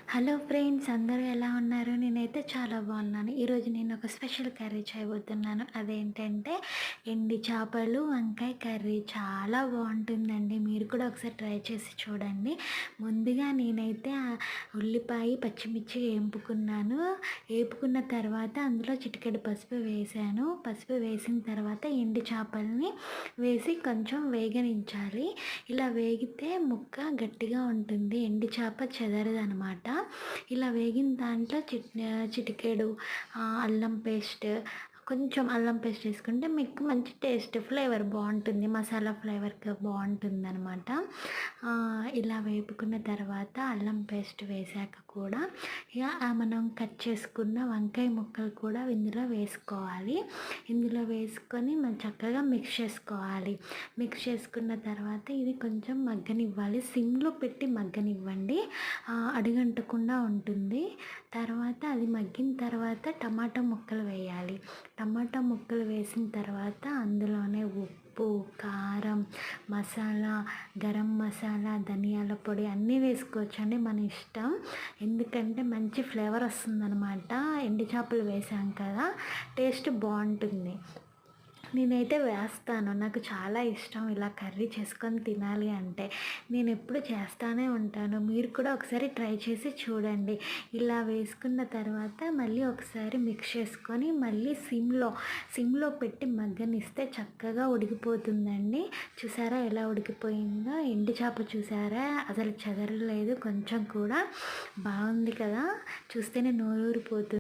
Hello friends, అందరూ ఎలా ఉన్నారు? నేనైతే చాలా బాగున్నాను. ఈరోజు నేను ఒక స్పెషల్ కర్రీ చేయబోతున్నాను. అదేంటంటే ఎండి చేపలు వంకాయ కర్రీ. చాలా బాగుంటుందండి. మీరు కూడా ఒకసారి ట్రై చేసి చూడండి. ముందుగా నేనైతే ఉల్లిపాయ పచ్చిమిర్చి వేపుకున్నాను. వేపుకున్న తర్వాత అందులో చిటికెడు పసుపు వేసాను. పసుపు వేసిన తర్వాత ఎండి చేపల్ని వేసి కొంచెం వేగనించాలి. ఇలా వేగితే ముక్క గట్టిగా ఉంటుంది. ఎండి చేప చెదరదనమాట. ఇలా వేగిన దాంట్లో చిటికెడు అల్లం పేస్ట్, కొంచెం అల్లం పేస్ట్ వేసుకుంటే మీకు మంచి టేస్ట్ ఫ్లేవర్ బాగుంటుంది. మసాలా ఫ్లేవర్కి బాగుంటుందన్నమాట. ఇలా వేపుకున్న తర్వాత అల్లం పేస్ట్ వేసాక కూడా ఇక మనం కట్ చేసుకున్న వంకాయ ముక్కలు కూడా ఇందులో వేసుకోవాలి. ఇందులో వేసుకొని మనం చక్కగా మిక్స్ చేసుకోవాలి. మిక్స్ చేసుకున్న తర్వాత ఇది కొంచెం మగ్గనివ్వాలి. సిమ్లో పెట్టి మగ్గనివ్వండి, అడుగంటకుండా ఉంటుంది. తర్వాత అది మగ్గిన తర్వాత టమాటా ముక్కలు వేయాలి. టమాటా ముక్కలు వేసిన తర్వాత అందులోనే ఉప్పు, కారం, మసాలా, గరం మసాలా, ధనియాల పొడి అన్నీ వేసుకోవచ్చండి, మన ఇష్టం. ఎందుకంటే మంచి ఫ్లేవర్ వస్తుందన్నమాట. ఎండు చేపలు వేసాం కదా, టేస్ట్ బాగుంటుంది. నేనైతే వేస్తాను. నాకు చాలా ఇష్టం ఇలా కర్రీ చేసుకొని తినాలి అంటే. నేను ఎప్పుడు చేస్తూనే ఉంటాను. మీరు కూడా ఒకసారి ట్రై చేసి చూడండి. ఇలా వేసుకున్న తర్వాత మళ్ళీ ఒకసారి మిక్స్ చేసుకొని మళ్ళీ సిమ్లో పెట్టి మగ్గనిస్తే చక్కగా ఉడికిపోతుందండి. చూసారా ఎలా ఉడికిపోయిందో? ఎండు చేప చూసారా, అసలు చెదరలేదు కొంచెం కూడా. బాగుంది కదా, చూస్తేనే నోరూరిపోతుంది.